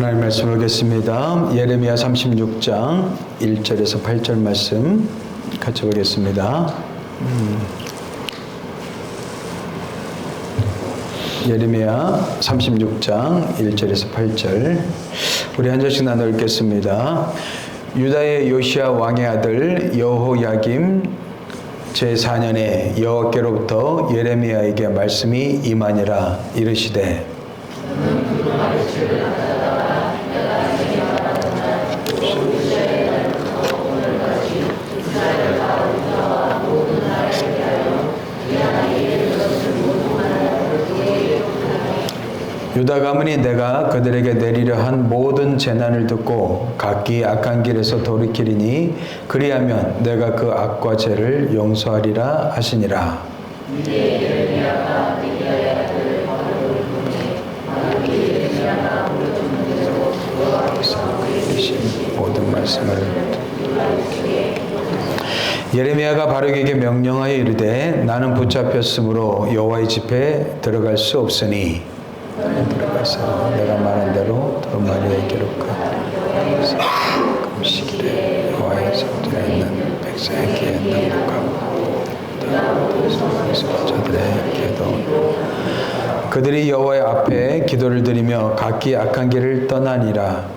하나님 말씀 보겠습니다. 예레미야 36장 1절에서 8절 말씀 같이 보겠습니다. 예레미야 36장 1절에서 8절 우리 한 절씩 나눠 읽겠습니다. 유다의 요시야 왕의 아들 여호야김 제4년에 여호와께로부터 예레미야에게 말씀이 임하니라. 이르시되 유다 가문이 내가 그들에게 내리려 한 모든 재난을 듣고 각기 악한 길에서 돌이키리니 그리하면 내가 그 악과 죄를 용서하리라 하시니라. 모든 말씀을 예레미야가 바룩에게 명령하여 이르되 나는 붙잡혔으므로 여호와의 집에 들어갈 수 없으니 들어가서 내가 말한 대로 도마리에 기록하라. 금식일에 여호와의 성전에 있는 백성에게 낭독하고 자들의 기도 그들이 여호와의 앞에 기도를 드리며 각기 악한 길을 떠나리라.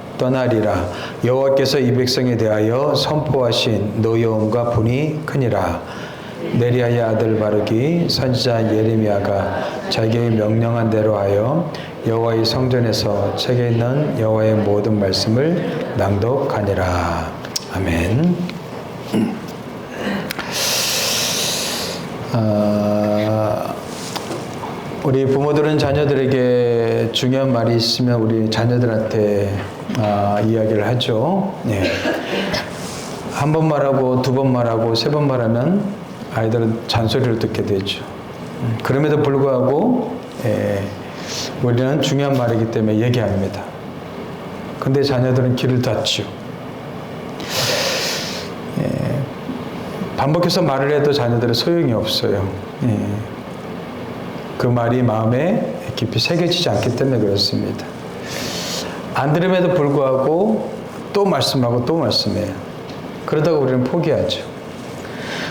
여호와께서 이 백성에 대하여 선포하신 노여움과 분이 크니라. 네리야의 아들 바룩이 선지자 예레미야가 자기의 명령한 대로 하여 여호와의 성전에서 책에 있는 여호와의 모든 말씀을 낭독하니라. 아멘. 우리 부모들은 자녀들에게 중요한 말이 있으면 우리 자녀들한테 이야기를 하죠. 네. 한 번 말하고 두 번 말하고 세 번 말하면 아이들은 잔소리를 듣게 되죠. 그럼에도 불구하고 우리는 중요한 말이기 때문에 얘기합니다. 근데 자녀들은 귀를 닫죠. 반복해서 말을 해도 자녀들은 소용이 없어요. 그 말이 마음에 깊이 새겨지지 않기 때문에 그렇습니다. 안 들음에도 불구하고 또 말씀하고 또 말씀해요. 그러다가 우리는 포기하죠.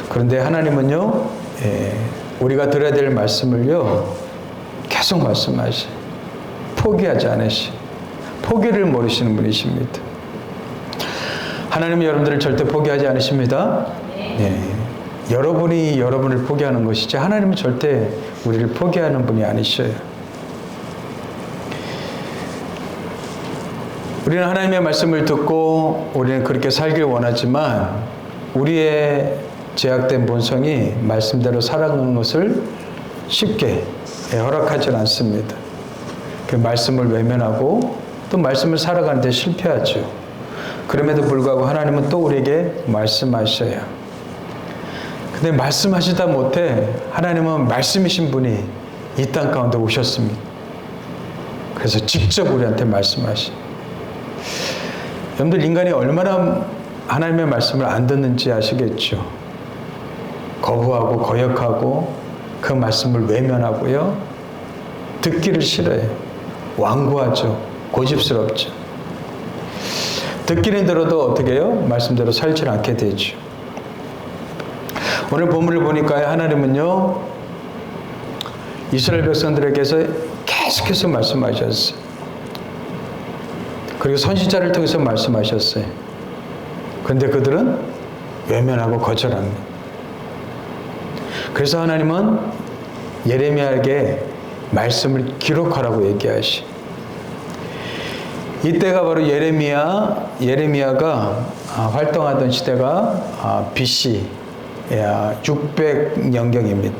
그런데 하나님은요, 우리가 들어야 될 말씀을요, 계속 말씀하셔. 포기하지 않으시. 포기를 모르시는 분이십니다. 하나님은 여러분들을 절대 포기하지 않으십니다. 네. 여러분이 여러분을 포기하는 것이지 하나님은 절대 우리를 포기하는 분이 아니셔요. 우리는 하나님의 말씀을 듣고 우리는 그렇게 살길 원하지만 우리의 제약된 본성이 말씀대로 살아가는 것을 쉽게 허락하지 않습니다. 그 말씀을 외면하고 또 말씀을 살아가는 데 실패하죠. 그럼에도 불구하고 하나님은 또 우리에게 말씀하셔요. 근데 말씀하시다 못해 하나님은 말씀이신 분이 이 땅 가운데 오셨습니다. 그래서 직접 우리한테 말씀하시. 여러분들 인간이 얼마나 하나님의 말씀을 안 듣는지 아시겠죠? 거부하고 거역하고 그 말씀을 외면하고요. 듣기를 싫어해요. 완고하죠. 고집스럽죠. 듣기는 들어도 어떻게 해요? 말씀대로 살지 않게 되죠. 오늘 본문을 보니까 하나님은요, 이스라엘 백성들에게서 계속해서 말씀하셨어요. 그리고 선지자를 통해서 말씀하셨어요. 그런데 그들은 외면하고 거절합니다. 그래서 하나님은 예레미야에게 말씀을 기록하라고 얘기하시. 이때가 바로 예레미야가 활동하던 시대가 BC 600년경입니다.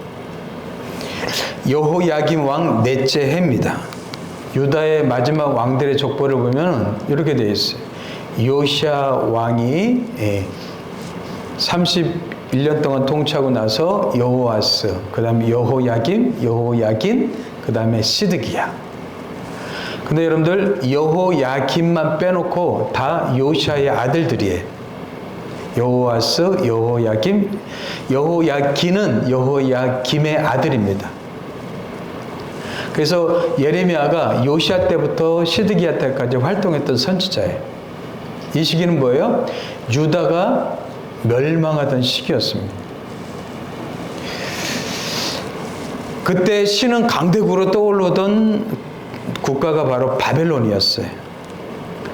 여호야김 왕 넷째 해입니다. 유다의 마지막 왕들의 족보를 보면 이렇게 되어 있어요. 요시야 왕이 31년 동안 통치하고 나서 여호아스, 그 다음에 여호야김, 그 다음에 시드기야. 근데 여러분들 여호야김만 빼놓고 다 요시야의 아들들이에요. 여호아스, 여호야김, 여호야기는 여호야김의 아들입니다. 그래서 예레미야가 요시야 때부터 시드기야 때까지 활동했던 선지자예요. 이 시기는 뭐예요? 유다가 멸망하던 시기였습니다. 그때 신은 강대국으로 떠오르던 국가가 바로 바벨론이었어요.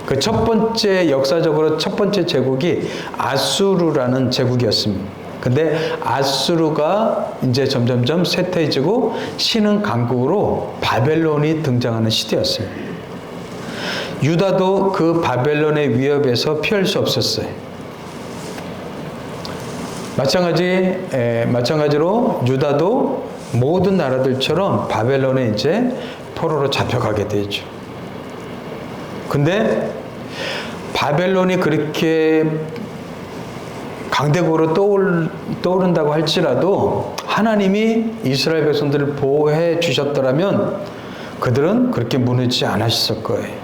그 첫 번째, 역사적으로 첫 번째 제국이 아수르라는 제국이었습니다. 근데 아수르가 이제 점점점 쇠퇴해지고 신은 강국으로 바벨론이 등장하는 시대였어요. 유다도 그 바벨론의 위협에서 피할 수 없었어요. 마찬가지로 유다도 모든 나라들처럼 바벨론에 이제 포로로 잡혀가게 되죠. 근데 바벨론이 그렇게 강대국으로 떠오른다고 할지라도 하나님이 이스라엘 백성들을 보호해 주셨더라면 그들은 그렇게 무너지지 않았을 거예요.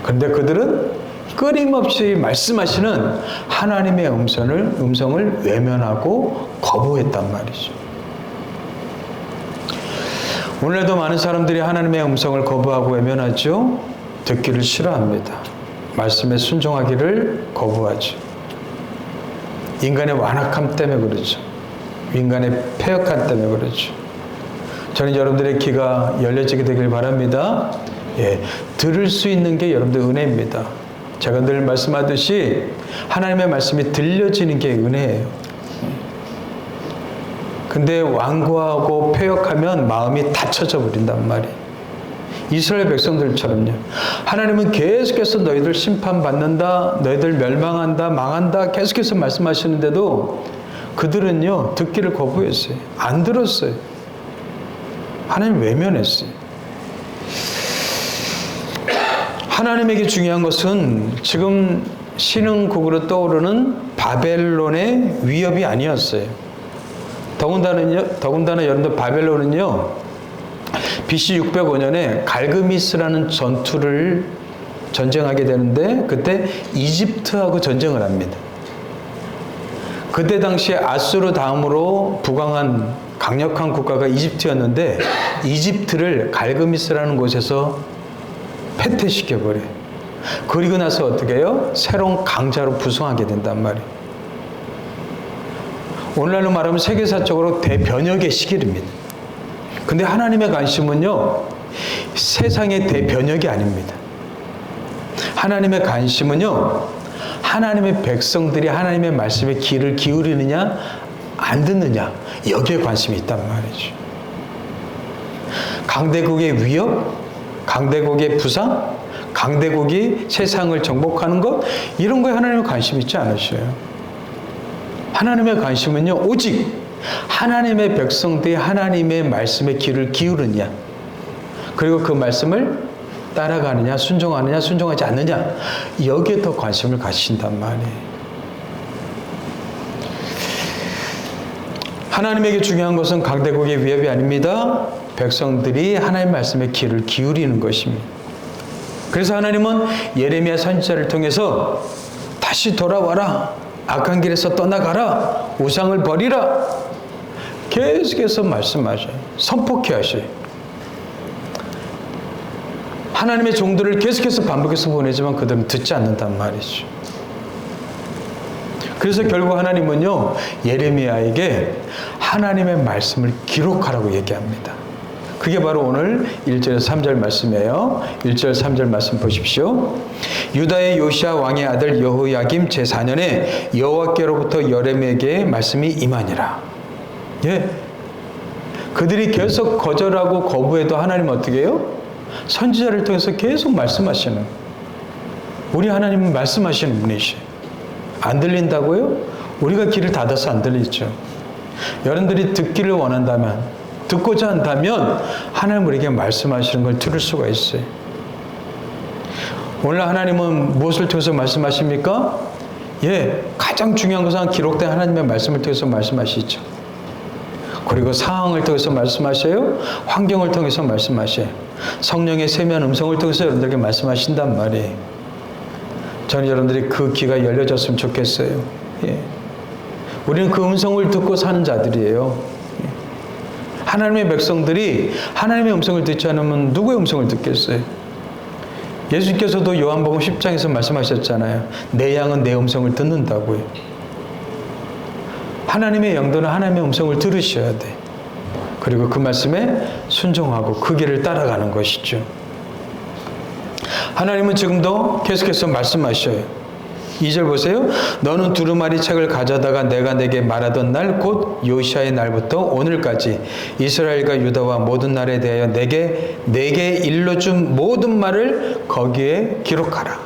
그런데 그들은 끊임없이 말씀하시는 하나님의 음성을 외면하고 거부했단 말이죠. 오늘도 많은 사람들이 하나님의 음성을 거부하고 외면하죠. 듣기를 싫어합니다. 말씀에 순종하기를 거부하죠. 인간의 완악함 때문에 그러죠. 인간의 패역함 때문에 그러죠. 저는 여러분들의 귀가 열려지게 되길 바랍니다. 예, 들을 수 있는 게 여러분들 은혜입니다. 제가 늘 말씀하듯이 하나님의 말씀이 들려지는 게 은혜예요. 근데 완고하고 패역하면 마음이 닫혀져 버린단 말이에요. 이스라엘 백성들처럼요. 하나님은 계속해서 너희들 심판받는다, 너희들 멸망한다, 망한다 계속해서 말씀하시는데도 그들은요 듣기를 거부했어요. 안 들었어요. 하나님 외면했어요. 하나님에게 중요한 것은 지금 신흥국으로 떠오르는 바벨론의 위협이 아니었어요. 더군다나 여러분들 바벨론은요 BC 605년에 갈그미스라는 전쟁하게 되는데 그때 이집트하고 전쟁을 합니다. 그때 당시에 아수르 다음으로 부강한 강력한 국가가 이집트였는데 이집트를 갈그미스라는 곳에서 패퇴시켜버려요. 그리고 나서 어떻게 해요? 새로운 강자로 부흥하게 된단 말이에요. 오늘날로 말하면 세계사적으로 대변혁의 시기입니다. 근데 하나님의 관심은요, 세상의 대변혁이 아닙니다. 하나님의 관심은요, 하나님의 백성들이 하나님의 말씀에 귀를 기울이느냐, 안 듣느냐, 여기에 관심이 있단 말이죠. 강대국의 위협, 강대국의 부상, 강대국이 세상을 정복하는 것, 이런 거에 하나님의 관심이 있지 않으셔요. 하나님의 관심은요, 오직 하나님의 백성들이 하나님의 말씀에 귀를 기울이느냐, 그리고 그 말씀을 따라가느냐, 순종하느냐, 순종하지 않느냐, 여기에 더 관심을 가지신단 말이에요. 하나님에게 중요한 것은 강대국의 위협이 아닙니다. 백성들이 하나님의 말씀에 귀를 기울이는 것입니다. 그래서 하나님은 예레미야 선지자를 통해서 다시 돌아와라, 악한 길에서 떠나가라, 우상을 버리라, 계속해서 말씀하셔요. 선포케 하셔요. 하나님의 종들을 계속해서 반복해서 보내지만 그들은 듣지 않는단 말이죠. 그래서 결국 하나님은요, 예레미야에게 하나님의 말씀을 기록하라고 얘기합니다. 그게 바로 오늘 1절에서 3절 말씀이에요. 1절 3절 말씀 보십시오. 유다의 요시야 왕의 아들 여호야김 제4년에 여호와께로부터 예레미야에게 말씀이 임하니라. 예, 그들이 계속 거절하고 거부해도 하나님은 어떻게 해요? 선지자를 통해서 계속 말씀하시는, 우리 하나님은 말씀하시는 분이시에요. 안 들린다고요? 우리가 귀를 닫아서 안 들리죠. 여러분들이 듣기를 원한다면, 듣고자 한다면 하나님 우리에게 말씀하시는 걸 들을 수가 있어요. 오늘 하나님은 무엇을 통해서 말씀하십니까? 예, 가장 중요한 것은 기록된 하나님의 말씀을 통해서 말씀하시죠. 그리고 상황을 통해서 말씀하셔요. 환경을 통해서 말씀하셔요. 성령의 세미한 음성을 통해서 여러분들에게 말씀하신단 말이에요. 저는 여러분들이 그 귀가 열려졌으면 좋겠어요. 예. 우리는 그 음성을 듣고 사는 자들이에요. 하나님의 백성들이 하나님의 음성을 듣지 않으면 누구의 음성을 듣겠어요? 예수님께서도 요한복음 10장에서 말씀하셨잖아요. 내 양은 내 음성을 듣는다고요. 하나님의 영들은 하나님의 음성을 들으셔야 돼. 그리고 그 말씀에 순종하고 그 길을 따라가는 것이죠. 하나님은 지금도 계속해서 말씀하셔요. 2절 보세요. 너는 두루마리 책을 가져다가 내가 내게 말하던 날 곧 요시아의 날부터 오늘까지 이스라엘과 유다와 모든 나라에 대하여 내게 일러준 모든 말을 거기에 기록하라.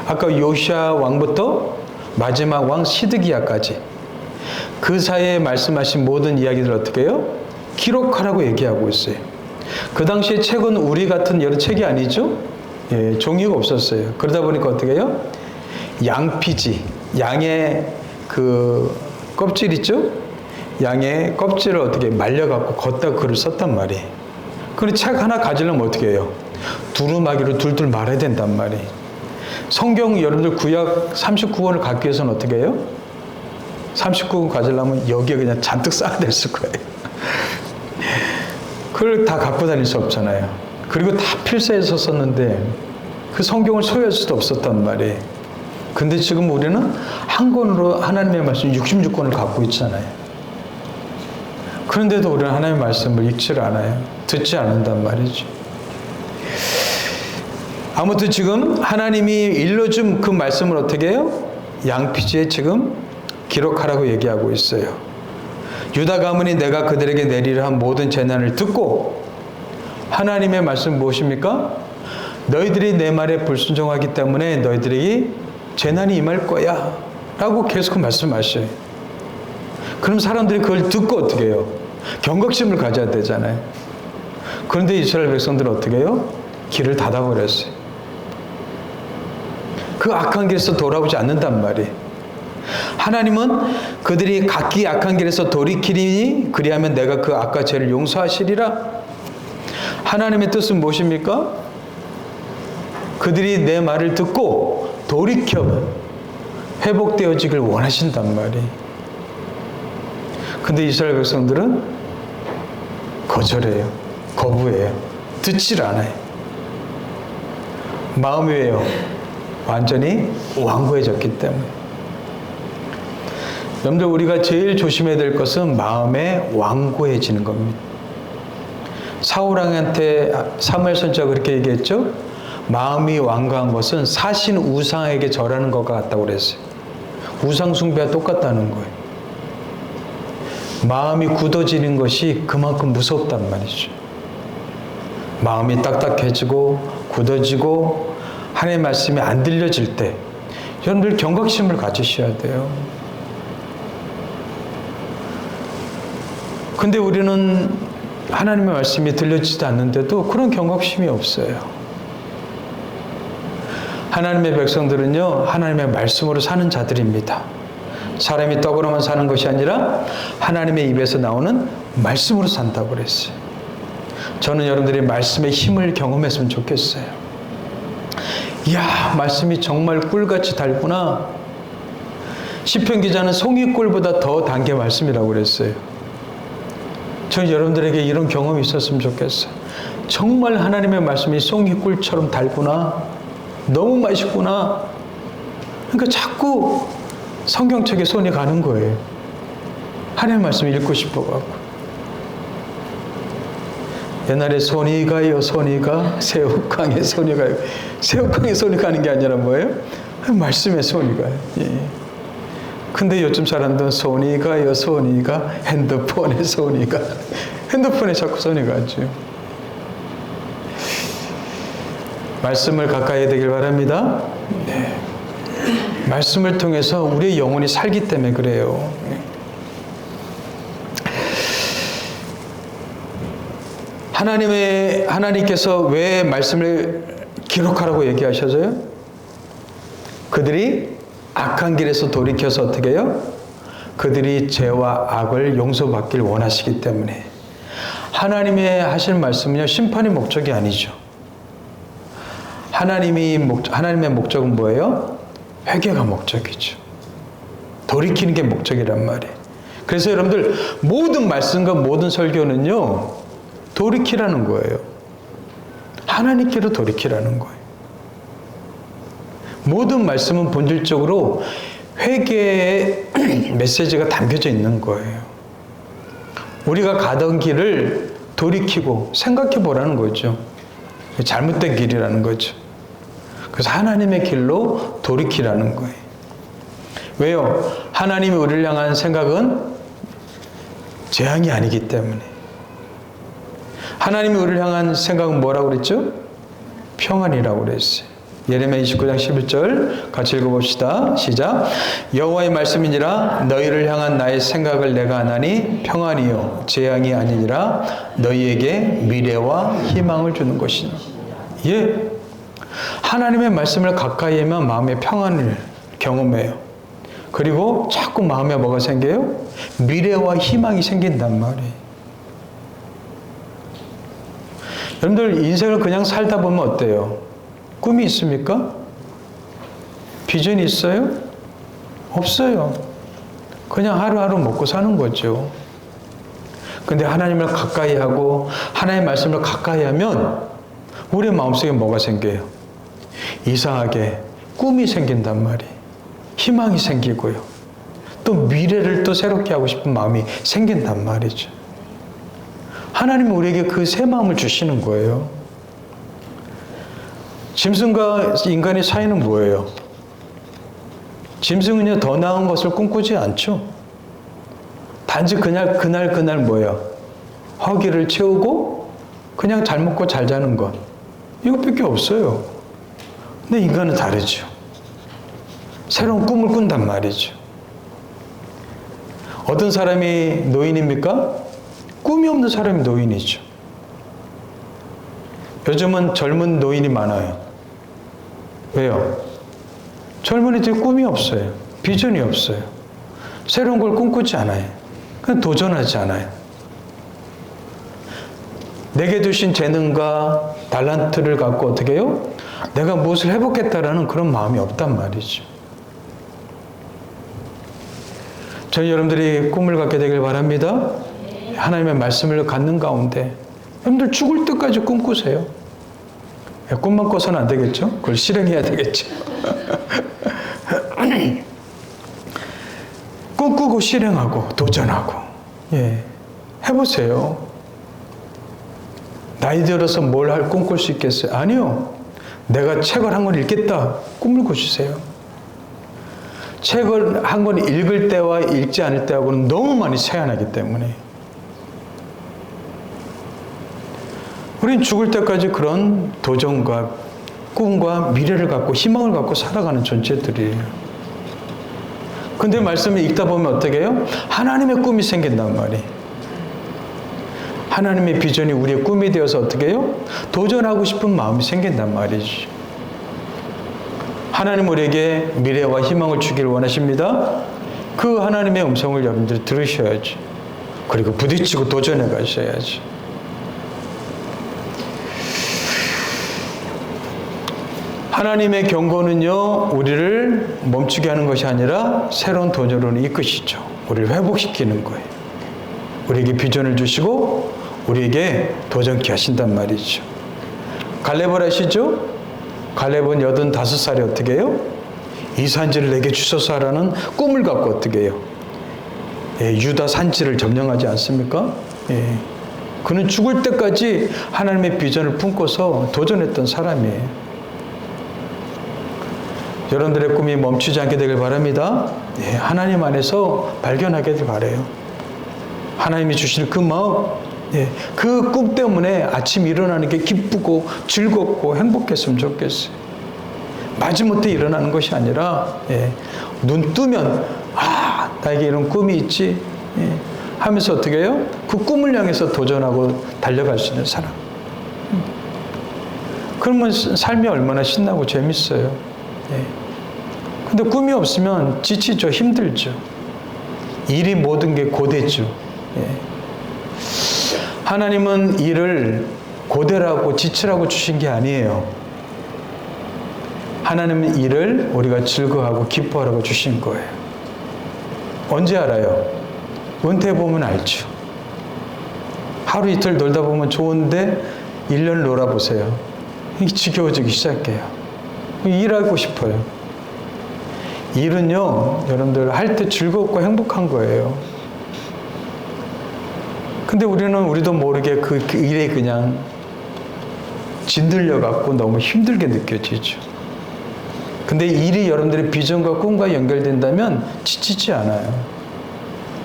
아까 요시아 왕부터 마지막 왕 시드기야까지 그 사이에 말씀하신 모든 이야기들 어떻게 해요? 기록하라고 얘기하고 있어요. 그 당시에 책은 우리 같은 여러 책이 아니죠. 예, 종이가 없었어요. 그러다 보니까 어떻게 해요? 양피지, 양의 그 껍질 있죠? 양의 껍질을 어떻게 말려갖고 걷다 글을 썼단 말이에요. 그런데 책 하나 가지려면 어떻게 해요? 두루마기로 둘둘 말아야 된단 말이에요. 성경 여러분들 구약 39권을 갖기 위해서는 어떻게 해요? 39권 가지려면 여기에 그냥 잔뜩 쌓아야 있을 거예요. 그걸 다 갖고 다닐 수 없잖아요. 그리고 다 필사해서 썼는데 그 성경을 소유할 수도 없었단 말이에요. 근데 지금 우리는 한 권으로 하나님의 말씀 66권을 갖고 있잖아요. 그런데도 우리는 하나님의 말씀을 읽지를 않아요. 듣지 않는단 말이죠. 아무튼 지금 하나님이 일러준 그 말씀을 어떻게 해요? 양피지에 지금 기록하라고 얘기하고 있어요. 유다 가문이 내가 그들에게 내리려 한 모든 재난을 듣고 하나님의 말씀 무엇입니까? 너희들이 내 말에 불순종하기 때문에 너희들이 재난이 임할 거야 라고 계속 말씀하셔요. 그럼 사람들이 그걸 듣고 어떻게 해요? 경각심을 가져야 되잖아요. 그런데 이스라엘 백성들은 어떻게 해요? 길을 닫아버렸어요. 그 악한 길에서 돌아오지 않는단 말이에요. 하나님은 그들이 각기 악한 길에서 돌이키리니 그리하면 내가 그 악과 죄를 용서하시리라. 하나님의 뜻은 무엇입니까? 그들이 내 말을 듣고 돌이켜 회복되어지길 원하신단 말이에요. 근데 이스라엘 백성들은 거절해요. 거부해요. 듣질 않아요. 마음이 왜요? 완전히 완고해졌기 때문에. 여러분들 우리가 제일 조심해야 될 것은 마음에 완고해지는 겁니다. 사울왕한테 사무엘 선지자가 그렇게 얘기했죠. 마음이 완고한 것은 사신 우상에게 절하는 것과 같다고 그랬어요. 우상 숭배와 똑같다는 거예요. 마음이 굳어지는 것이 그만큼 무섭단 말이죠. 마음이 딱딱해지고 굳어지고 하나님의 말씀이 안 들려질 때 여러분들 경각심을 가지셔야 돼요. 근데 우리는 하나님의 말씀이 들려지지 않는데도 그런 경각심이 없어요. 하나님의 백성들은요, 하나님의 말씀으로 사는 자들입니다. 사람이 떡으로만 사는 것이 아니라 하나님의 입에서 나오는 말씀으로 산다고 그랬어요. 저는 여러분들이 말씀의 힘을 경험했으면 좋겠어요. 이야, 말씀이 정말 꿀같이 달구나. 시편 기자는 송이꿀보다 더 단 게 말씀이라고 그랬어요. 저는 여러분들에게 이런 경험이 있었으면 좋겠어요. 정말 하나님의 말씀이 송이꿀처럼 달구나. 너무 맛있구나. 그러니까 자꾸 성경책에 손이 가는 거예요. 하나님의 말씀을 읽고 싶어갖고. 옛날에 손이 가요, 손이 가. 새우깡에 손이 가요. 새우깡에 손이 가는 게 아니라 뭐예요? 말씀에 손이 가요. 예. 근데 요즘 사람들은 손이 가요, 손이 가. 핸드폰에 손이 가. 핸드폰에 자꾸 손이 가죠. 말씀을 가까이 해야 되길 바랍니다. 네. 말씀을 통해서 우리의 영혼이 살기 때문에 그래요. 하나님께서 왜 말씀을 기록하라고 얘기하셔서요? 그들이 악한 길에서 돌이켜서 어떻게 해요? 그들이 죄와 악을 용서받길 원하시기 때문에. 하나님의 하실 말씀은요, 심판이 목적이 아니죠. 하나님의 목적은 뭐예요? 회개가 목적이죠. 돌이키는 게 목적이란 말이에요. 그래서 여러분들 모든 말씀과 모든 설교는요, 돌이키라는 거예요. 하나님께로 돌이키라는 거예요. 모든 말씀은 본질적으로 회개의 메시지가 담겨져 있는 거예요. 우리가 가던 길을 돌이키고 생각해 보라는 거죠. 잘못된 길이라는 거죠. 그래서 하나님의 길로 돌이키라는 거예요. 왜요? 하나님이 우리를 향한 생각은 재앙이 아니기 때문에. 하나님이 우리를 향한 생각은 뭐라고 그랬죠? 평안이라고 그랬어요. 예레미야 29장 11절 같이 읽어봅시다. 시작. 여호와의 말씀이니라 너희를 향한 나의 생각을 내가 아나니 평안이요 재앙이 아니니라 너희에게 미래와 희망을 주는 것이니. 예, 하나님의 말씀을 가까이 하면 마음의 평안을 경험해요. 그리고 자꾸 마음에 뭐가 생겨요? 미래와 희망이 생긴단 말이에요. 여러분들 인생을 그냥 살다 보면 어때요? 꿈이 있습니까? 비전이 있어요? 없어요. 그냥 하루하루 먹고 사는 거죠. 근데 하나님을 가까이 하고 하나님의 말씀을 가까이 하면 우리의 마음속에 뭐가 생겨요? 이상하게 꿈이 생긴단 말이에요. 희망이 생기고요. 또 미래를 또 새롭게 하고 싶은 마음이 생긴단 말이죠. 하나님은 우리에게 그 새 마음을 주시는 거예요. 짐승과 인간의 차이는 뭐예요? 짐승은요, 더 나은 것을 꿈꾸지 않죠. 단지 그날 뭐예요? 허기를 채우고 그냥 잘 먹고 잘 자는 것. 이것밖에 없어요. 근데 인간은 다르죠. 새로운 꿈을 꾼단 말이죠. 어떤 사람이 노인입니까? 꿈이 없는 사람이 노인이죠. 요즘은 젊은 노인이 많아요. 왜요? 젊은이들이 꿈이 없어요. 비전이 없어요. 새로운 걸 꿈꾸지 않아요. 그냥 도전하지 않아요. 내게 주신 재능과 달란트를 갖고 어떻게 해요? 내가 무엇을 해보겠다라는 그런 마음이 없단 말이죠. 저희 여러분들이 꿈을 갖게 되길 바랍니다. 하나님의 말씀을 갖는 가운데 여러분들 죽을 때까지 꿈꾸세요. 꿈만 꿔서는 안 되겠죠? 그걸 실행해야 되겠죠. 꿈꾸고 실행하고 도전하고, 예, 해보세요. 나이 들어서 뭘 꿈꿀 수 있겠어요? 아니요. 내가 책을 한 권 읽겠다. 꿈을 꾸시세요. 책을 한 권 읽을 때와 읽지 않을 때하고는 너무 많이 차이가 나기 때문에. 우린 죽을 때까지 그런 도전과 꿈과 미래를 갖고 희망을 갖고 살아가는 존재들이에요. 근데 말씀을 읽다 보면 어떻게 해요? 하나님의 꿈이 생긴단 말이에요. 하나님의 비전이 우리의 꿈이 되어서 어떻게 해요? 도전하고 싶은 마음이 생긴단 말이죠. 하나님 우리에게 미래와 희망을 주기를 원하십니다. 그 하나님의 음성을 여러분들이 들으셔야지. 그리고 부딪히고 도전해 가셔야지. 하나님의 경고는요, 우리를 멈추게 하는 것이 아니라 새로운 도전으로 이끄시죠. 우리를 회복시키는 거예요. 우리에게 비전을 주시고 우리에게 도전케 하신단 말이죠. 갈렙을 아시죠? 갈렙은 85살에 어떻게 해요? 이 산지를 내게 주소서 하라는 꿈을 갖고 어떻게 해요? 예, 유다 산지를 점령하지 않습니까? 예. 그는 죽을 때까지 하나님의 비전을 품고서 도전했던 사람이에요. 여러분들의 꿈이 멈추지 않게 되길 바랍니다. 예, 하나님 안에서 발견하게 되길 바라요. 하나님이 주시는 그 마음, 예, 그 꿈 때문에 아침 일어나는 게 기쁘고 즐겁고 행복했으면 좋겠어요. 마지못해 일어나는 것이 아니라, 예, 눈 뜨면 나에게 이런 꿈이 있지, 예, 하면서 어떻게 해요? 그 꿈을 향해서 도전하고 달려갈 수 있는 사람. 그러면 삶이 얼마나 신나고 재밌어요. 예. 근데 꿈이 없으면 지치죠. 힘들죠. 일이 모든 게 고되죠. 예. 하나님은 일을 고되라고 지치라고 주신 게 아니에요. 하나님은 일을 우리가 즐거워하고 기뻐하라고 주신 거예요. 언제 알아요? 은퇴해보면 알죠. 하루 이틀 놀다 보면 좋은데 1년 놀아보세요. 이게 지겨워지기 시작해요. 일하고 싶어요. 일은요, 여러분들 할 때 즐겁고 행복한 거예요. 근데 우리도 모르게 그 일에 그냥 짓눌려갖고 너무 힘들게 느껴지죠. 근데 일이 여러분들의 비전과 꿈과 연결된다면 지치지 않아요.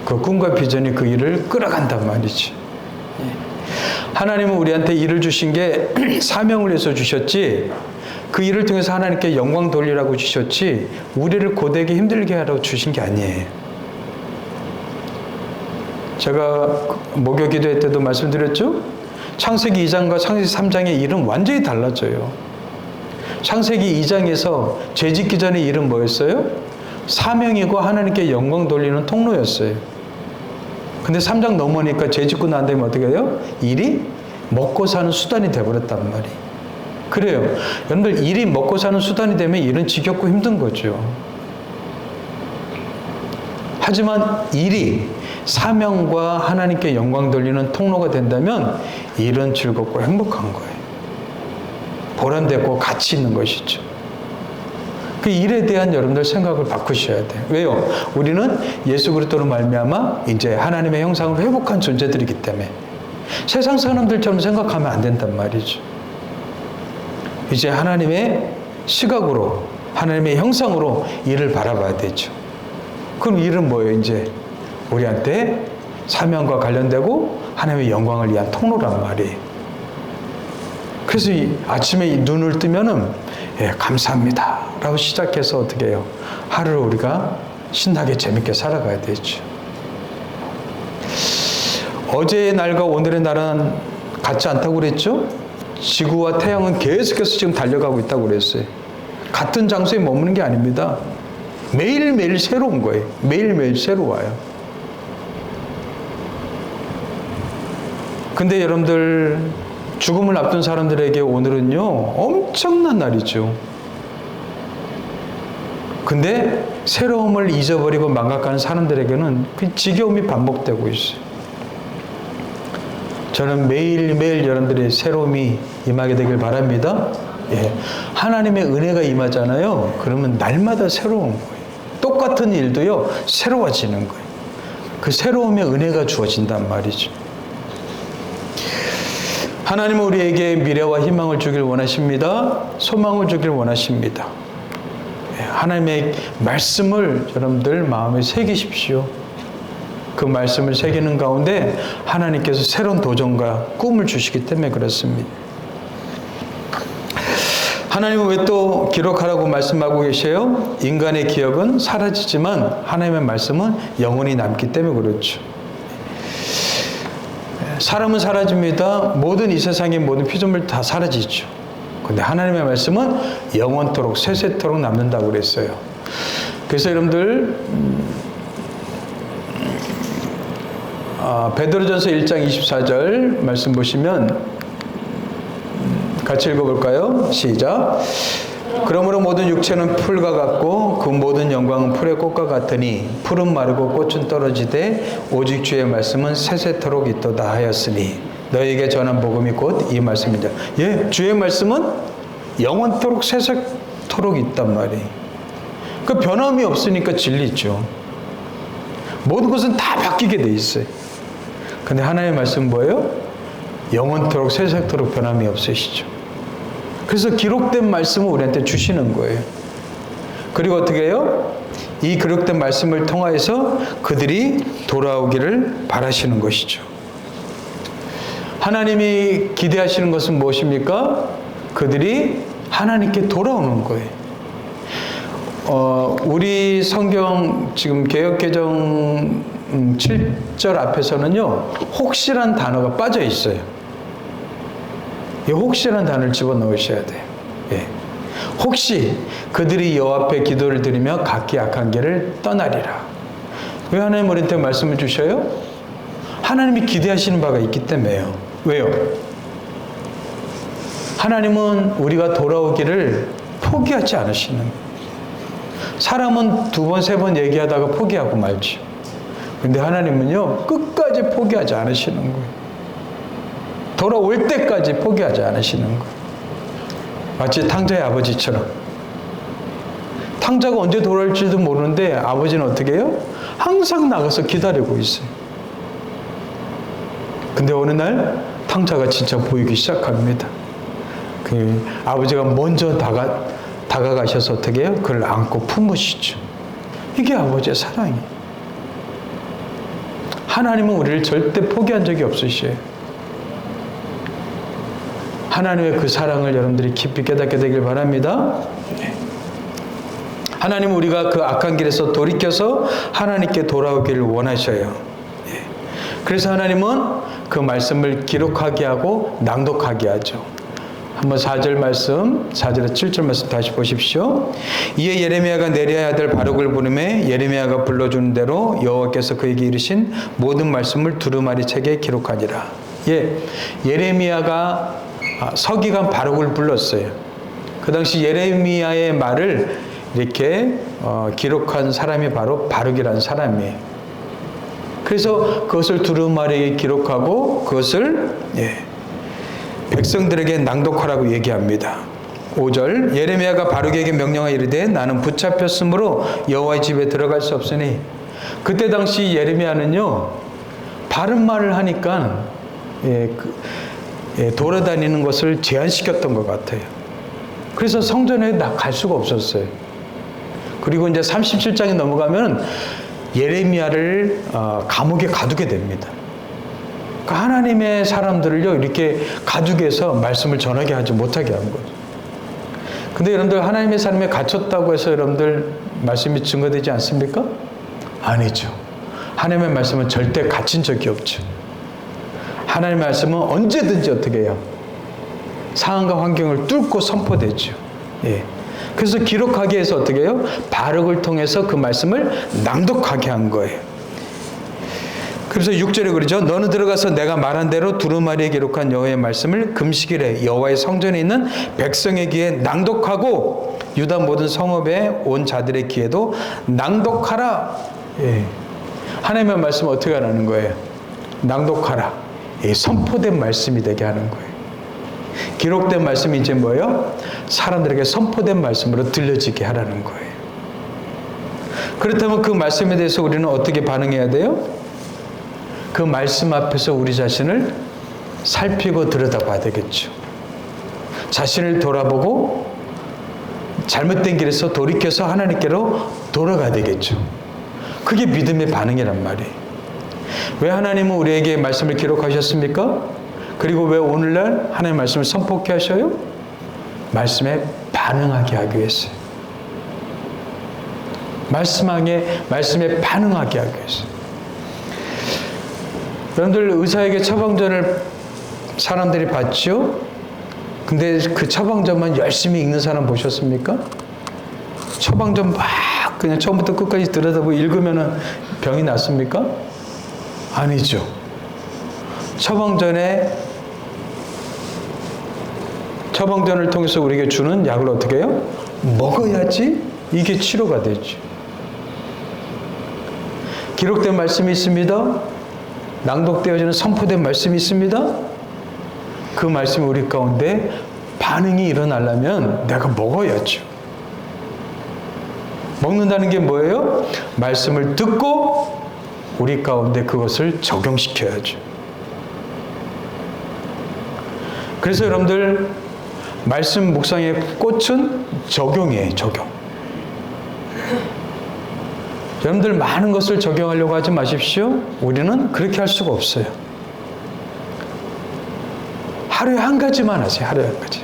그 꿈과 비전이 그 일을 끌어간단 말이지. 하나님은 우리한테 일을 주신 게 사명을 위해서 주셨지, 그 일을 통해서 하나님께 영광 돌리라고 주셨지, 우리를 고되게 힘들게 하라고 주신 게 아니에요. 제가 목요 기도회 때도 말씀드렸죠? 창세기 2장과 창세기 3장의 일은 완전히 달라져요. 창세기 2장에서 죄짓기 전의 일은 뭐였어요? 사명이고 하나님께 영광 돌리는 통로였어요. 근데 3장 넘으니까 죄짓고 난 다음에 어떻게 해요? 일이 먹고 사는 수단이 돼버렸단 말이에요. 그래요. 여러분들 일이 먹고 사는 수단이 되면 일은 지겹고 힘든 거죠. 하지만 일이 사명과 하나님께 영광 돌리는 통로가 된다면 일은 즐겁고 행복한 거예요. 보람되고 가치 있는 것이죠. 그 일에 대한 여러분들 생각을 바꾸셔야 돼요. 왜요? 우리는 예수 그리스도로 말미암아 이제 하나님의 형상으로 회복한 존재들이기 때문에 세상 사람들처럼 생각하면 안 된단 말이죠. 이제 하나님의 시각으로, 하나님의 형상으로 일을 바라봐야 되죠. 그럼 일은 뭐예요? 이제 우리한테 사명과 관련되고 하나님의 영광을 위한 통로란 말이에요. 그래서 아침에 눈을 뜨면은 감사합니다 라고 시작해서 어떻게 해요? 하루를 우리가 신나게 재밌게 살아가야 되죠. 어제의 날과 오늘의 날은 같지 않다고 그랬죠? 지구와 태양은 계속해서 지금 달려가고 있다고 그랬어요. 같은 장소에 머무는 게 아닙니다. 매일매일 새로운 거예요. 매일매일 새로워요. 근데 여러분들, 죽음을 앞둔 사람들에게 오늘은요, 엄청난 날이죠. 근데 새로움을 잊어버리고 망각하는 사람들에게는 그 지겨움이 반복되고 있어요. 저는 매일매일 여러분들의 새로움이 임하게 되길 바랍니다. 예. 하나님의 은혜가 임하잖아요. 그러면 날마다 새로운 거예요. 똑같은 일도요, 새로워지는 거예요. 그 새로움의 은혜가 주어진단 말이죠. 하나님은 우리에게 미래와 희망을 주길 원하십니다. 소망을 주길 원하십니다. 하나님의 말씀을 여러분들 마음에 새기십시오. 그 말씀을 새기는 가운데 하나님께서 새로운 도전과 꿈을 주시기 때문에 그렇습니다. 하나님은 왜 또 기록하라고 말씀하고 계세요? 인간의 기억은 사라지지만 하나님의 말씀은 영원히 남기 때문에 그렇죠. 사람은 사라집니다. 모든 이 세상의 모든 피조물 다 사라지죠. 근데 하나님의 말씀은 영원토록 세세토록 남는다고 그랬어요. 그래서 여러분들 베드로전서 1장 24절 말씀 보시면 같이 읽어볼까요? 시작. 그러므로 모든 육체는 풀과 같고 그 모든 영광은 풀의 꽃과 같으니 풀은 마르고 꽃은 떨어지되 오직 주의 말씀은 세세토록 있도다 하였으니 너에게 전한 복음이 곧 이 말씀이다. 예, 주의 말씀은 영원토록 세세토록 있단 말이에요. 그 변함이 없으니까 진리죠. 모든 것은 다 바뀌게 돼 있어요. 근데 하나님의 말씀은 뭐예요? 영원토록 세세토록 변함이 없으시죠. 그래서 기록된 말씀을 우리한테 주시는 거예요. 그리고 어떻게 해요? 이 기록된 말씀을 통하여서 그들이 돌아오기를 바라시는 것이죠. 하나님이 기대하시는 것은 무엇입니까? 그들이 하나님께 돌아오는 거예요. 우리 성경 지금 개역개정 7절 앞에서는요, 혹시란 단어가 빠져 있어요. 이 혹시란 단어를 집어넣으셔야 돼요. 예. 혹시 그들이 여호와 앞에 기도를 드리며 각기 악한 길을 떠나리라. 왜 하나님 우리한테 말씀을 주셔요? 하나님이 기대하시는 바가 있기 때문에요. 왜요? 하나님은 우리가 돌아오기를 포기하지 않으시는 거예요. 사람은 2번, 3번 얘기하다가 포기하고 말죠. 근데 하나님은요, 끝까지 포기하지 않으시는 거예요. 돌아올 때까지 포기하지 않으시는 거예요. 마치 탕자의 아버지처럼. 탕자가 언제 돌아올지도 모르는데 아버지는 어떻게 해요? 항상 나가서 기다리고 있어요. 근데 어느 날 탕자가 진짜 보이기 시작합니다. 그 아버지가 먼저 다가가셔서 어떻게 해요? 그를 안고 품으시죠. 이게 아버지의 사랑이에요. 하나님은 우리를 절대 포기한 적이 없으셔요. 하나님의 그 사랑을 여러분들이 깊이 깨닫게 되길 바랍니다. 하나님은 우리가 그 악한 길에서 돌이켜서 하나님께 돌아오기를 원하셔요. 그래서 하나님은 그 말씀을 기록하게 하고 낭독하게 하죠. 한번 4절 말씀, 4절에서 7절 말씀 다시 보십시오. 이에 예레미야가 내려야 할 바룩을 부르매 예레미야가 불러주는 대로 여호와께서 그에게 이르신 모든 말씀을 두루마리 책에 기록하니라. 예레미야가 서기관 바룩을 불렀어요. 그 당시 예레미야의 말을 이렇게 기록한 사람이 바로 바룩이라는 사람이에요. 그래서 그것을 두루마리에 기록하고 그것을 백성들에게 낭독하라고 얘기합니다. 5절 예레미야가 바룩에게 명령하여 이르되 나는 붙잡혔으므로 여호와의 집에 들어갈 수 없으니. 그때 당시 예레미야는요, 바른 말을 하니까 돌아다니는 것을 제한시켰던 것 같아요. 그래서 성전에 갈 수가 없었어요. 그리고 이제 37장에 넘어가면 예레미야를 감옥에 가두게 됩니다. 하나님의 사람들을요, 이렇게 가두게해서 말씀을 전하게 하지 못하게 한 거죠. 근데 여러분들, 하나님의 사람에 갇혔다고 해서 여러분들 말씀이 증거되지 않습니까? 아니죠. 하나님의 말씀은 절대 갇힌 적이 없죠. 하나님의 말씀은 언제든지 어떻게 해요? 상황과 환경을 뚫고 선포되죠. 그래서 기록하게 해서 어떻게 해요? 바룩을 통해서 그 말씀을 낭독하게 한 거예요. 그래서 6절에 그러죠. 너는 들어가서 내가 말한 대로 두루마리에 기록한 여호와의 말씀을 금식일에 여호와의 성전에 있는 백성의 귀에 낭독하고 유다 모든 성읍에 온 자들의 귀에도 낭독하라. 하나님의 말씀을 어떻게 하라는 거예요? 낭독하라. 선포된 말씀이 되게 하는 거예요. 기록된 말씀이 이제 뭐예요? 사람들에게 선포된 말씀으로 들려지게 하라는 거예요. 그렇다면 그 말씀에 대해서 우리는 어떻게 반응해야 돼요? 그 말씀 앞에서 우리 자신을 살피고 들여다봐야 되겠죠. 자신을 돌아보고 잘못된 길에서 돌이켜서 하나님께로 돌아가야 되겠죠. 그게 믿음의 반응이란 말이에요. 왜 하나님은 우리에게 말씀을 기록하셨습니까? 그리고 왜 오늘날 하나님의 말씀을 선포케 하셔요? 말씀에 반응하게 하기 위해서요. 말씀에 반응하게 하기 위해서. 여러분들, 의사에게 처방전을 사람들이 받죠? 근데 그 처방전만 열심히 읽는 사람 보셨습니까? 처방전 막 그냥 처음부터 끝까지 들여다보고 읽으면 병이 낫습니까? 아니죠. 처방전을 통해서 우리에게 주는 약을 어떻게 해요? 먹어야지 이게 치료가 되죠. 기록된 말씀이 있습니다. 낭독되어지는 선포된 말씀이 있습니다. 그 말씀이 우리 가운데 반응이 일어나려면 내가 먹어야죠. 먹는다는 게 뭐예요? 말씀을 듣고 우리 가운데 그것을 적용시켜야죠. 그래서 여러분들, 말씀 묵상의 꽃은 적용이에요. 적용. 여러분들, 많은 것을 적용하려고 하지 마십시오. 우리는 그렇게 할 수가 없어요. 하루에 한 가지만 하세요. 하루에 한 가지.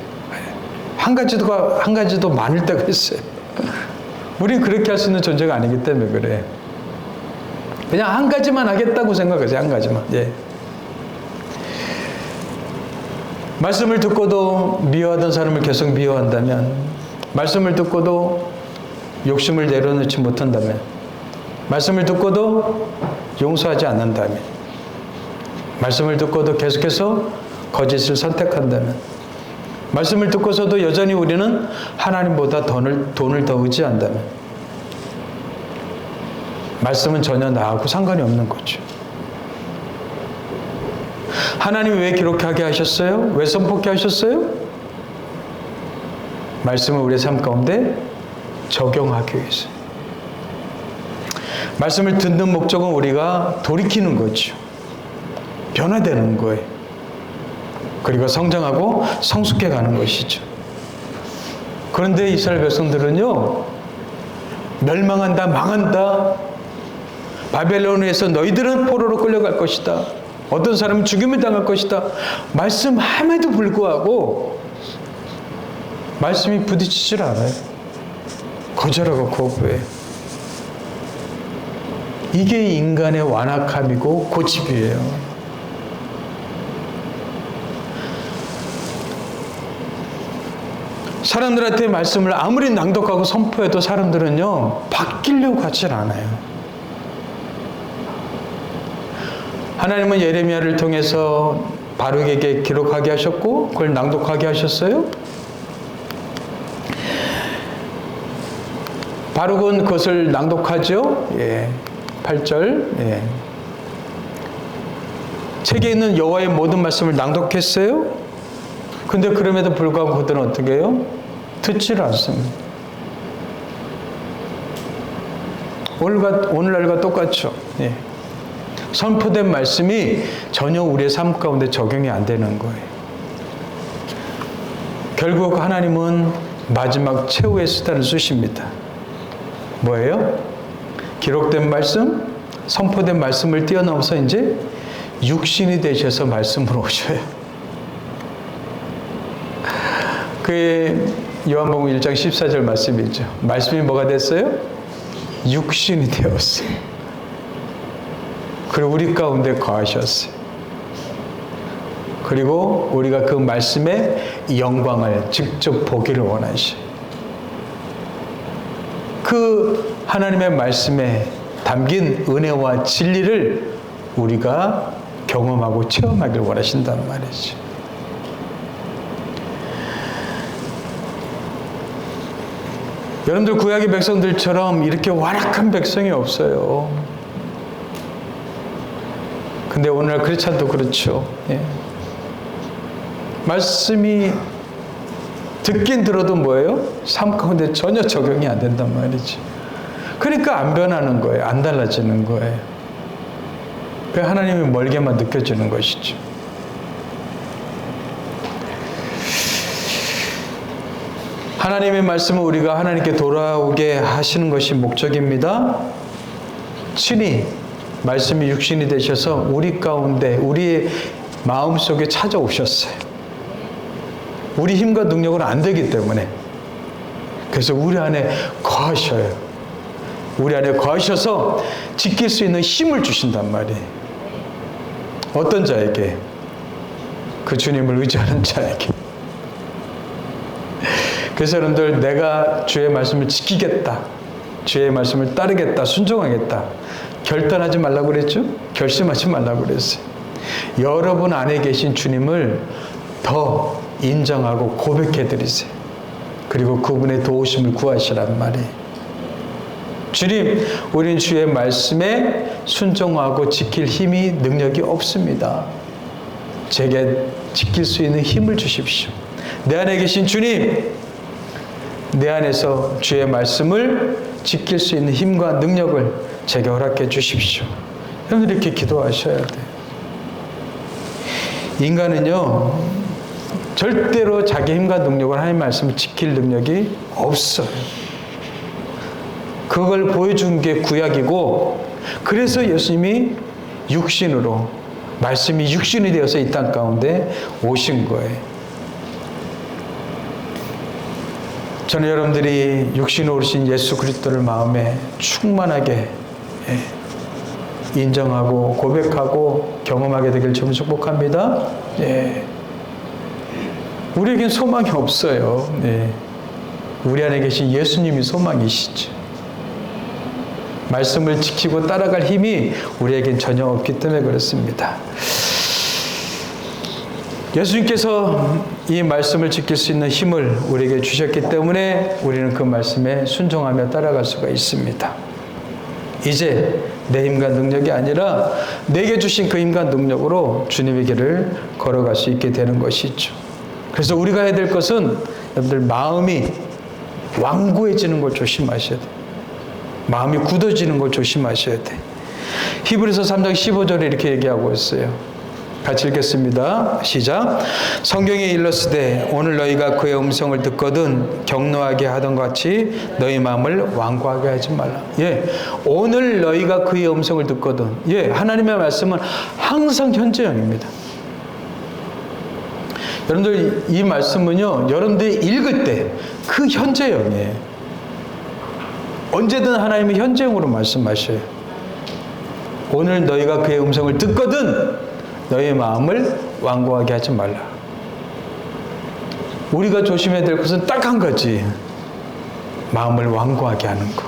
한 가지도 많을 때가 있어요. 우리는 그렇게 할 수 있는 존재가 아니기 때문에 그래요. 그냥 한 가지만 하겠다고 생각하세요. 한 가지만. 말씀을 듣고도 미워하던 사람을 계속 미워한다면, 말씀을 듣고도 욕심을 내려놓지 못한다면, 말씀을 듣고도 용서하지 않는다면, 말씀을 듣고도 계속해서 거짓을 선택한다면, 말씀을 듣고서도 여전히 우리는 하나님보다 돈을 더 의지한다면, 말씀은 전혀 나하고 상관이 없는 거죠. 하나님이 왜 기록하게 하셨어요? 왜 선포케 하셨어요? 말씀을 우리의 삶 가운데 적용하기 위해서. 말씀을 듣는 목적은 우리가 돌이키는 거죠. 변화되는 거예요. 그리고 성장하고 성숙해 가는 것이죠. 그런데 이스라엘 백성들은요, 멸망한다, 망한다, 바벨론에서 너희들은 포로로 끌려갈 것이다, 어떤 사람은 죽임을 당할 것이다, 말씀함에도 불구하고 말씀이 부딪히질 않아요. 거절하고 거부해요. 이게 인간의 완악함이고 고집이에요. 사람들한테 말씀을 아무리 낭독하고 선포해도 사람들은요, 바뀌려고 하질 않아요. 하나님은 예레미야를 통해서 바룩에게 기록하게 하셨고 그걸 낭독하게 하셨어요. 바룩은 그것을 낭독하죠. 8절. 책에 있는 여호와의 모든 말씀을 낭독했어요. 근데 그럼에도 불구하고 그들은 어떻게 해요? 듣지를 않습니다. 오늘날과 똑같죠. 선포된 말씀이 전혀 우리의 삶 가운데 적용이 안 되는 거예요. 결국 하나님은 마지막 최후의 수단을 쓰십니다. 뭐예요? 기록된 말씀, 선포된 말씀을 뛰어넘어서 이제 육신이 되셔서 말씀으로 오셔요. 그게 요한복음 1장 14절 말씀이죠. 말씀이 뭐가 됐어요? 육신이 되었어요. 그리고 우리 가운데 거하셨어요. 그리고 우리가 그 말씀의 영광을 직접 보기를 원하셔요. 그 하나님의 말씀에 담긴 은혜와 진리를 우리가 경험하고 체험하길 원하신단 말이죠. 여러분들 구약의 백성들처럼 이렇게 완악한 백성이 없어요. 근데 오늘날 크리스찬도 그렇죠. 말씀이 듣긴 들어도 뭐예요? 삶 가운데 전혀 적용이 안 된단 말이지. 그러니까 안 변하는 거예요. 안 달라지는 거예요. 그 하나님이 멀게만 느껴지는 것이죠. 하나님의 말씀은 우리가 하나님께 돌아오게 하시는 것이 목적입니다. 친히 말씀이 육신이 되셔서 우리 가운데, 우리의 마음속에 찾아오셨어요. 우리 힘과 능력은 안 되기 때문에. 그래서 우리 안에 거하셔요. 우리 안에 거하셔서 지킬 수 있는 힘을 주신단 말이에요. 어떤 자에게? 그 주님을 의지하는 자에게. 그래서 여러분들, 내가 주의 말씀을 지키겠다, 주의 말씀을 따르겠다, 순종하겠다, 결단하지 말라고 그랬죠? 결심하지 말라고 그랬어요. 여러분 안에 계신 주님을 더 인정하고 고백해 드리세요. 그리고 그분의 도우심을 구하시란 말이에요. 주님, 우리는 주의 말씀에 순종하고 지킬 힘이, 능력이 없습니다. 제게 지킬 수 있는 힘을 주십시오. 내 안에 계신 주님, 내 안에서 주의 말씀을 지킬 수 있는 힘과 능력을 제게 허락해 주십시오. 여러분들 이렇게 기도하셔야 돼요. 인간은요, 절대로 자기 힘과 능력을 하나님의 말씀을 지킬 능력이 없어요. 그걸 보여준 게 구약이고, 그래서 예수님이 육신으로, 말씀이 육신이 되어서 이 땅 가운데 오신 거예요. 저는 여러분들이 육신으로 오신 예수 그리스도를 마음에 충만하게 인정하고 고백하고 경험하게 되길 좀 축복합니다. 우리에겐 소망이 없어요. 우리 안에 계신 예수님이 소망이시죠. 말씀을 지키고 따라갈 힘이 우리에겐 전혀 없기 때문에 그렇습니다. 예수님께서 이 말씀을 지킬 수 있는 힘을 우리에게 주셨기 때문에 우리는 그 말씀에 순종하며 따라갈 수가 있습니다. 이제 내 힘과 능력이 아니라 내게 주신 그 힘과 능력으로 주님의 길을 걸어갈 수 있게 되는 것이죠. 그래서 우리가 해야 될 것은 여러분들 마음이 완고해지는 걸 조심하셔야 돼요. 마음이 굳어지는 걸 조심하셔야 돼요. 히브리서 3장 15절에 이렇게 얘기하고 있어요. 같이 읽겠습니다. 시작. 성경에 일렀으되 오늘 너희가 그의 음성을 듣거든 격노하게 하던 것 같이 너희 마음을 완고하게 하지 말라. 예, 오늘 너희가 그의 음성을 듣거든. 예, 하나님의 말씀은 항상 현재형입니다. 여러분들 이 말씀은요, 여러분들이 읽을 때 그 현재형이에요. 언제든 하나님이 현재형으로 말씀하셔요. 오늘 너희가 그의 음성을 듣거든 너희의 마음을 완고하게 하지 말라. 우리가 조심해야 될 것은 딱 한 가지. 마음을 완고하게 하는 거.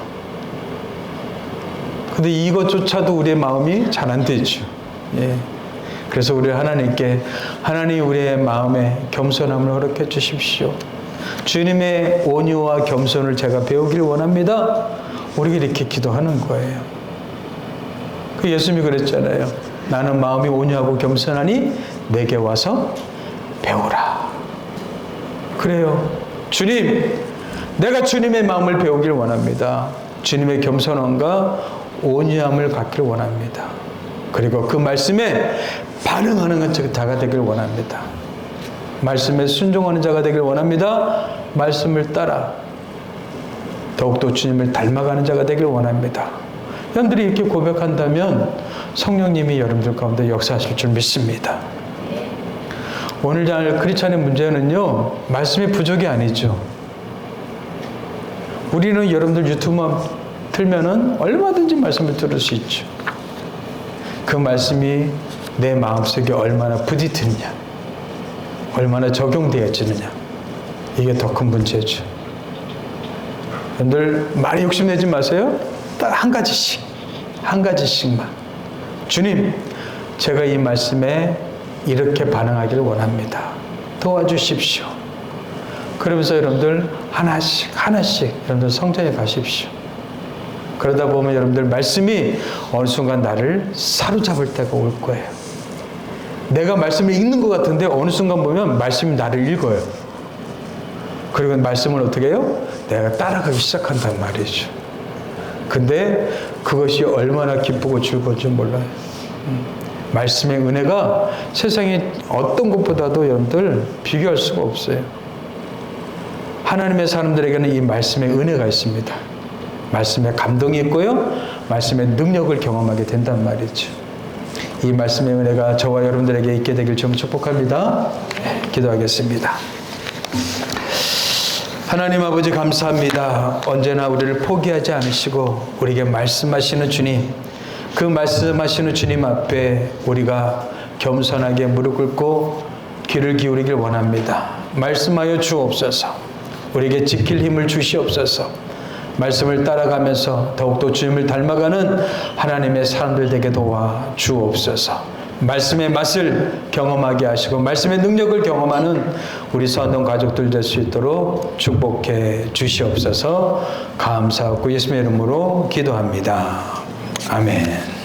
근데 이것조차도 우리의 마음이 잘 안 되죠. 예. 그래서 우리 하나님께 하나님 우리의 마음에 겸손함을 허락해 주십시오. 주님의 온유와 겸손을 제가 배우길 원합니다. 우리가 이렇게 기도하는 거예요. 그 예수님이 그랬잖아요. 나는 마음이 온유하고 겸손하니 내게 와서 배우라. 그래요. 주님, 내가 주님의 마음을 배우길 원합니다. 주님의 겸손함과 온유함을 갖기를 원합니다. 그리고 그 말씀에 반응하는 자가 되길 원합니다. 말씀에 순종하는 자가 되길 원합니다. 말씀을 따라 더욱더 주님을 닮아가는 자가 되길 원합니다. 여러분들이 이렇게 고백한다면 성령님이 여러분들 가운데 역사하실 줄 믿습니다. 오늘 날 크리스찬의 문제는요, 말씀의 부족이 아니죠. 우리는 여러분들 유튜브만 틀면은 얼마든지 말씀을 들을 수 있죠. 그 말씀이 내 마음속에 얼마나 부딪히느냐, 얼마나 적용되어지느냐, 이게 더 큰 문제죠. 여러분들 많이 욕심내지 마세요. 딱 한 가지씩, 한 가지씩만. 주님, 제가 이 말씀에 이렇게 반응하기를 원합니다. 도와주십시오. 그러면서 여러분들 하나씩 하나씩 여러분들 성장해 가십시오. 그러다 보면 여러분들 말씀이 어느 순간 나를 사로잡을 때가 올 거예요. 내가 말씀을 읽는 것 같은데 어느 순간 보면 말씀이 나를 읽어요. 그리고 말씀을 어떻게 해요? 내가 따라가기 시작한단 말이죠. 근데 그것이 얼마나 기쁘고 즐거운지 몰라요. 말씀의 은혜가 세상에 어떤 것보다도 여러분들 비교할 수가 없어요. 하나님의 사람들에게는 이 말씀의 은혜가 있습니다. 말씀의 감동이 있고요. 말씀의 능력을 경험하게 된단 말이죠. 이 말씀의 은혜가 저와 여러분들에게 있게 되길 좀 축복합니다. 기도하겠습니다. 하나님 아버지 감사합니다. 언제나 우리를 포기하지 않으시고 우리에게 말씀하시는 주님, 그 말씀하시는 주님 앞에 우리가 겸손하게 무릎 꿇고 귀를 기울이길 원합니다. 말씀하여 주옵소서. 우리에게 지킬 힘을 주시옵소서. 말씀을 따라가면서 더욱더 주님을 닮아가는 하나님의 사람들 되게 도와 주옵소서. 말씀의 맛을 경험하게 하시고 말씀의 능력을 경험하는 우리 선동 가족들 될 수 있도록 축복해 주시옵소서. 감사하고 예수님의 이름으로 기도합니다. 아멘.